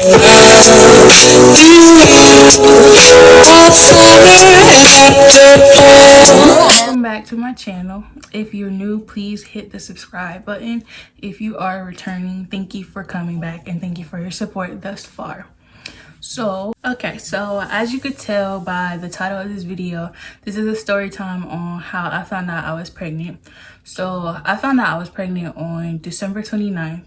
Welcome back to my channel. If you're new, please hit the subscribe button. If you are returning, thank you for coming back and thank you for your support thus far. So as you could tell by the title of this video, this is a story time on how I found out I was pregnant. So I found out I was pregnant on December 29th.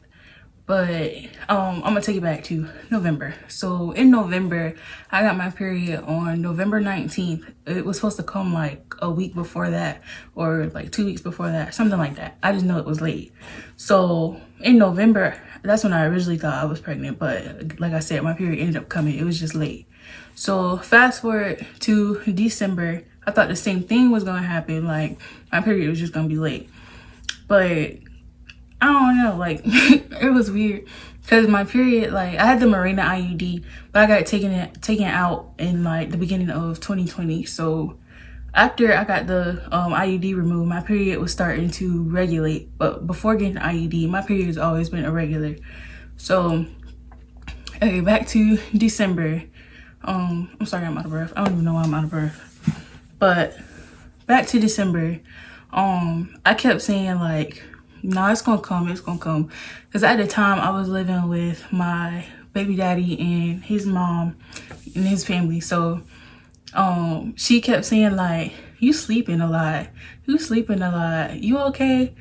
But I'm gonna take it back to November. So in November, I got my period on November 19th. It was supposed to come like a week before that or like 2 weeks before that, something like that. I just know it was late. So in November, that's when I originally thought I was pregnant. But like I said, my period ended up coming. It was just late. So fast forward to December, I thought the same thing was gonna happen. Like my period was just gonna be late. But I don't know, like it was weird because my period, like I had the Mirena IUD, but I got it taken out in like the beginning of 2020. So after I got the IUD removed, my period was starting to regulate. But before getting the IUD, my period has always been irregular. So okay, back to December. I'm sorry, I'm out of breath. I don't even know why I'm out of breath. But back to December, I kept saying like, no, it's gonna come, because at the time I was living with my baby daddy and his mom and his family. So she kept saying like, you sleeping a lot, you okay?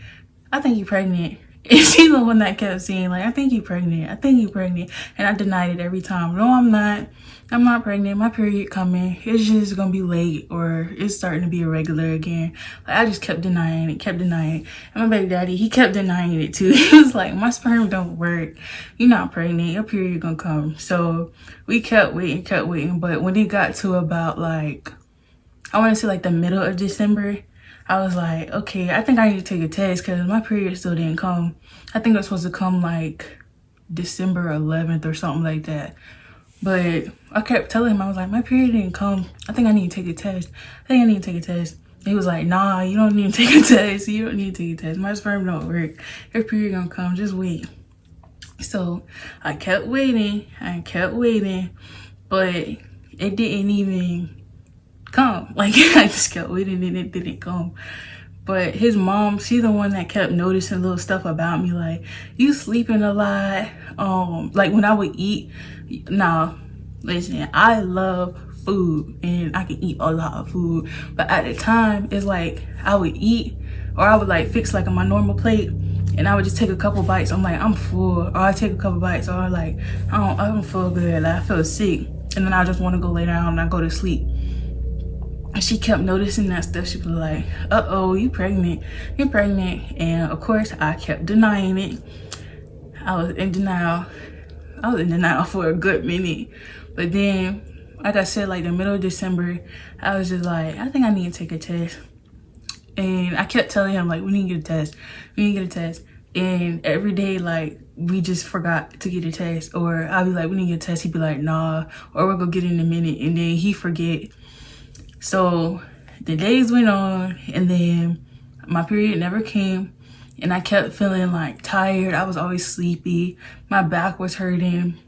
I think you're pregnant. And she's the one that kept saying like, I think you're pregnant, and I denied it every time. No, I'm not pregnant. My period coming. It's just gonna be late or it's starting to be irregular again. Like I just kept denying it. And my baby daddy, he kept denying it too. He was like, my sperm don't work. You're not pregnant. Your period gonna come. So we kept waiting. But when it got to about like, I want to say like the middle of December, I was like, okay, I think I need to take a test because my period still didn't come. I think it was supposed to come like December 11th or something like that. But I kept telling him, I was like, my period didn't come. I think I need to take a test. He was like, nah, you don't need to take a test. My sperm don't work. Your period gonna come. Just wait. So I kept waiting. But it didn't even come. Like I just kept waiting and it didn't come. But his mom, she's the one that kept noticing little stuff about me, like you sleeping a lot. Like when I would eat, listen, I love food and I can eat a lot of food. But at the time, it's like I would eat or I would like fix like on my normal plate and I would just take a couple bites. I'm like, I'm full. Or I take a couple bites or like, I don't feel good. Like, I feel sick. And then I just want to go lay down and I go to sleep. And she kept noticing that stuff. She was like, uh-oh, you're pregnant. And of course, I kept denying it. I was in denial for a good minute. But then, like I said, like the middle of December, I was just like, I think I need to take a test. And I kept telling him, like, we need to get a test. And every day, like, we just forgot to get a test. Or I'll be like, we need to get a test. He'd be like, nah. Or we'll go get it in a minute. And then he forget. So the days went on and then my period never came and I kept feeling like tired. I was always sleepy. My back was hurting.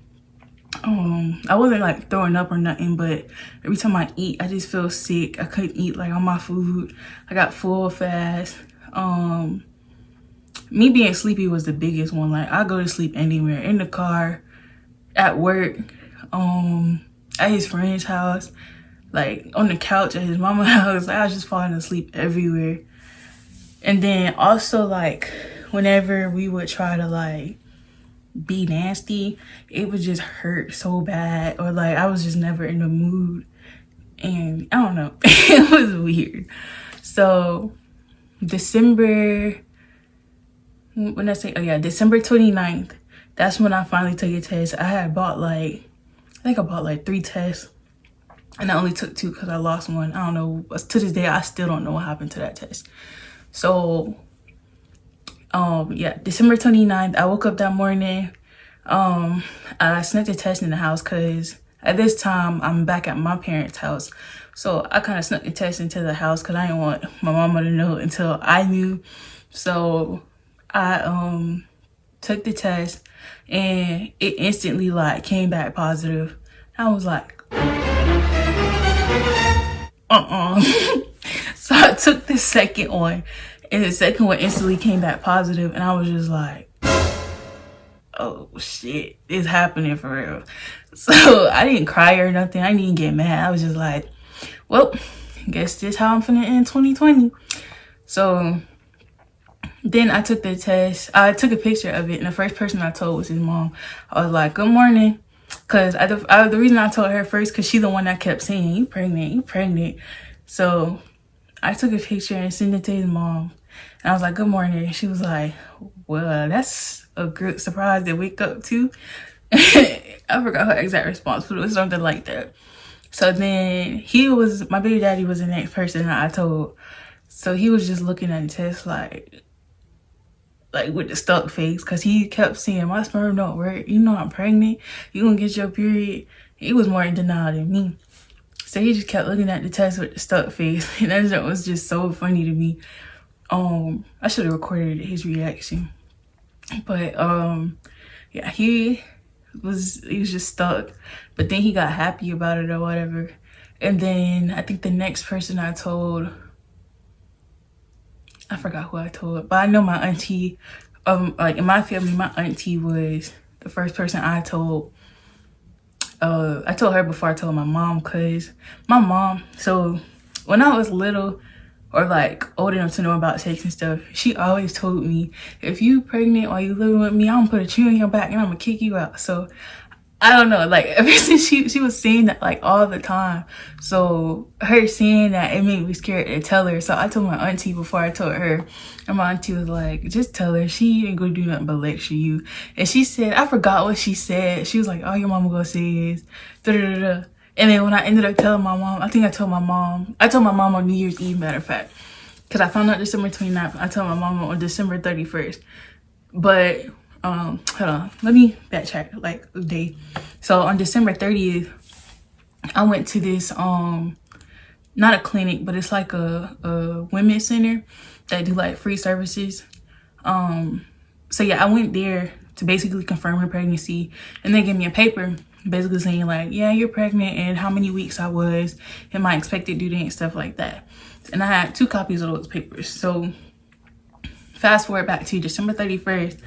I wasn't like throwing up or nothing, but every time I eat, I just feel sick. I couldn't eat like all my food. I got full fast. Me being sleepy was the biggest one. Like I go to sleep anywhere, in the car, at work, at his friend's house. Like on the couch at his mama's house. I was just falling asleep everywhere. And then also like whenever we would try to like be nasty, it would just hurt so bad. Or like I was just never in the mood. And I don't know. It was weird. So December 29th, that's when I finally took a test. I bought like 3 tests. And I only took 2 because I lost one. I don't know. To this day, I still don't know what happened to that test. So, December 29th, I woke up that morning. I snuck the test in the house because at this time, I'm back at my parents' house. So I kind of snuck the test into the house because I didn't want my mama to know until I knew. So I took the test and it instantly like came back positive. I was like, So I took the second one, and the second one instantly came back positive, and I was just like, oh shit, it's happening for real. So I didn't cry or nothing. I didn't even get mad. I was just like, well, guess this how I'm finna end 2020. So then I took the test. I took a picture of it, and the first person I told was his mom. I was like, good morning. Because the reason I told her first, because she's the one that kept saying, you pregnant, you pregnant. So I took a picture and sent it to his mom. And I was like, good morning. She was like, well, that's a good surprise to wake up to. I forgot her exact response, but it was something like that. So then my baby daddy was the next person that I told. So he was just looking at the test like with the stuck face, because he kept saying, my sperm don't work. You know I'm pregnant. You gonna get your period. He was more in denial than me. So he just kept looking at the test with the stuck face. And that was just so funny to me. I should have recorded his reaction. But yeah, he was just stuck. But then he got happy about it or whatever. And then I think the next person I told, I forgot who I told, but I know my auntie, like in my family, my auntie was the first person I told. I told her before I told my mom, because my mom, so when I was little or like old enough to know about sex and stuff, she always told me, if you pregnant while you living with me, I'm gonna put a chew on your back and I'm gonna kick you out. So I don't know, like ever since she was saying that like all the time. So her saying that, it made me scared to tell her. So I told my auntie before I told her, and my auntie was like, just tell her, she ain't gonna do nothing but lecture you. And she said, I forgot what she said. She was like, all your mama gonna say is da da da da. And then when I ended up telling my mom, I told my mom on New Year's Eve, matter of fact, because I found out December 29th. I told my mom on December 31st. But hold on, let me backtrack like a day. So on December 30th, I went to this not a clinic, but it's like a women's center that do like free services. So yeah, I went there to basically confirm her pregnancy, and they gave me a paper basically saying like, yeah, you're pregnant and how many weeks I was and my expected due date and stuff like that. And I had 2 copies of those papers. So fast forward back to December 31st.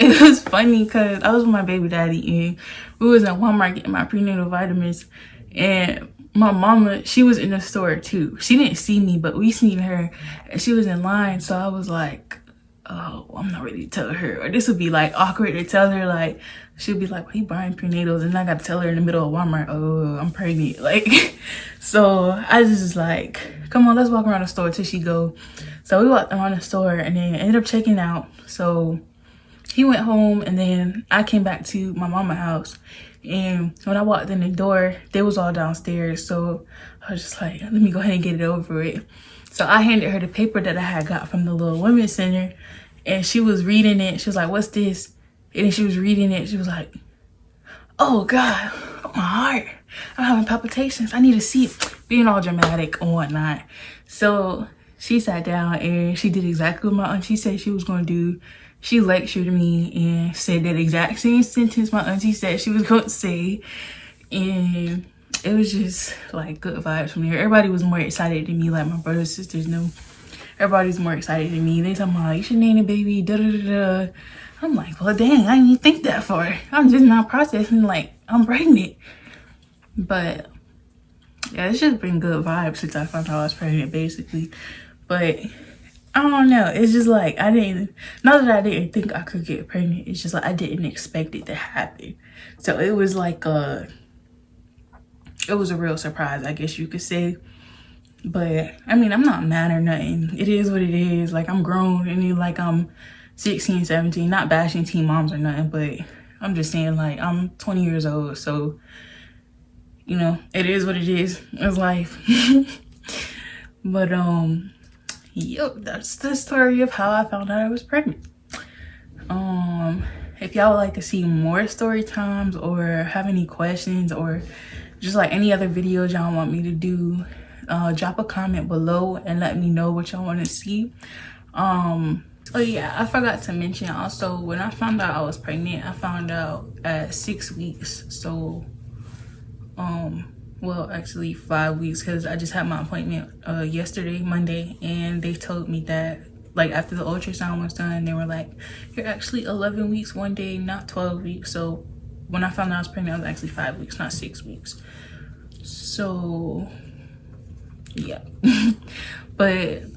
It was funny because I was with my baby daddy and we was in Walmart getting my prenatal vitamins, and my mama, she was in the store too. She didn't see me, but we seen her, and she was in line. So I was like, oh, I'm not ready to tell her, or this would be like awkward to tell her. Like she'd be like, why you buying prenatals? And I got to tell her in the middle of Walmart, oh, I'm pregnant. Like, so I just like, come on, let's walk around the store till she go. So we walked around the store and then ended up checking out. So he went home, and then I came back to my mama's house. And when I walked in the door, they was all downstairs. So I was just like, let me go ahead and get it over with. So I handed her the paper that I had got from the little women's center, and she was reading it. She was like, what's this? And then she was reading it. She was like, oh God, oh, my heart, I'm having palpitations. I need to see it. Being all dramatic and whatnot. So she sat down and she did exactly what my auntie said she was going to do. She lectured me and said that exact same sentence my auntie said she was going to say. And it was just like good vibes from there. Everybody was more excited than me, like my brothers and sisters know. Everybody's more excited than me. They talking about, you should name the baby, da da da da. I'm like, well, dang, I didn't even think that far. I'm just not processing like I'm pregnant. But yeah, it's just been good vibes since I found out I was pregnant, basically. But I don't know. It's just like not that I didn't think I could get pregnant. It's just like I didn't expect it to happen. So it was like it was a real surprise, I guess you could say. But I mean, I'm not mad or nothing. It is what it is. Like, I'm grown and like I'm 16, 17, not bashing teen moms or nothing, but I'm just saying like I'm 20 years old. So, you know, it is what it is. It's life. But yep, that's the story of how I found out I was pregnant. If y'all would like to see more story times or have any questions or just like any other videos y'all want me to do, drop a comment below and let me know what y'all want to see. Oh yeah, I forgot to mention also, when I found out I was pregnant, I found out at 6 weeks. So well, actually 5 weeks, because I just had my appointment yesterday, Monday, and they told me that, like, after the ultrasound was done, they were like, you're actually 11 weeks one day, not 12 weeks. So when I found out I was pregnant, I was actually 5 weeks, not 6 weeks. So yeah. But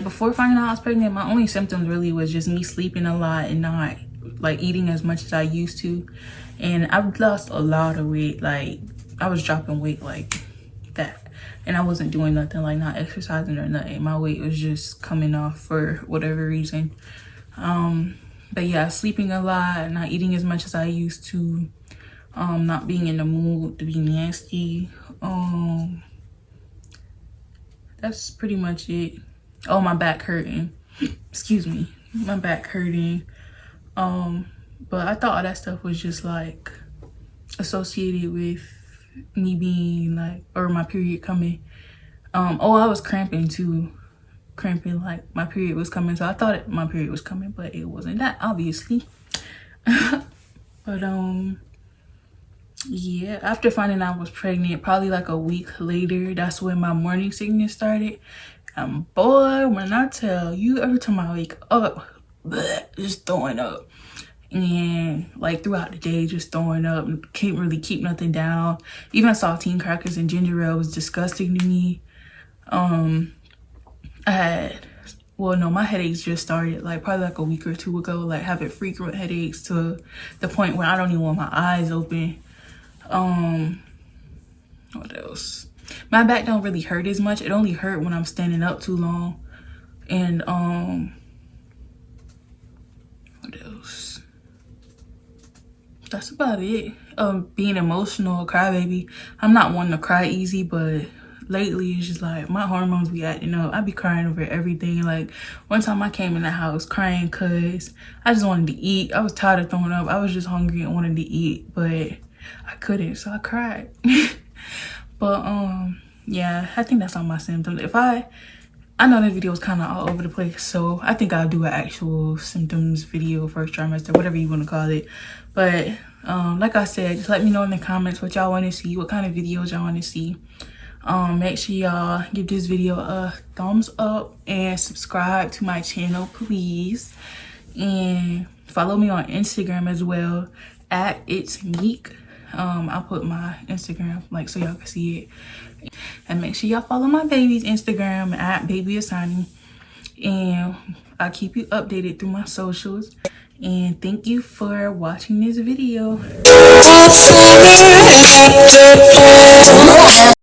before finding out I was pregnant, my only symptoms really was just me sleeping a lot and not like eating as much as I used to. And I've lost a lot of weight. Like, I was dropping weight like that, and I wasn't doing nothing, like not exercising or nothing. My weight was just coming off for whatever reason. But yeah, sleeping a lot, not eating as much as I used to, not being in the mood to be nasty. That's pretty much it. Oh, my back hurting. Excuse me, my back hurting. But I thought all that stuff was just like associated with me being like, or my period coming. Oh, I was cramping too. Cramping, like my period was coming. So I thought my period was coming, but it wasn't that, obviously. But yeah, after finding out I was pregnant, probably like a week later, that's when my morning sickness started. And boy, when I tell you, every time I wake up, bleh, just throwing up. And like throughout the day, just throwing up, can't really keep nothing down. Even saltine crackers and ginger ale was disgusting to me. My headaches just started like probably like a week or two ago, like having frequent headaches to the point where I don't even want my eyes open. What else? My back don't really hurt as much. It only hurt when I'm standing up too long. And what else? That's about it. Being emotional, crybaby. I'm not one to cry easy, but lately it's just like my hormones be acting up. I be crying over everything. Like one time I came in the house crying because I just wanted to eat. I was tired of throwing up. I was just hungry and wanted to eat, but I couldn't, so I cried. But yeah, I think that's all my symptoms. I know this video is kind of all over the place, so I think I'll do an actual symptoms video, first trimester, whatever you want to call it. But like I said, just let me know in the comments what y'all want to see, what kind of videos y'all want to see. Make sure y'all give this video a thumbs up and subscribe to my channel, please. And follow me on Instagram as well, at It's Meek. I'll put my Instagram like so y'all can see it. And make sure y'all follow my baby's Instagram at Baby Asani. And I'll keep you updated through my socials. And thank you for watching this video.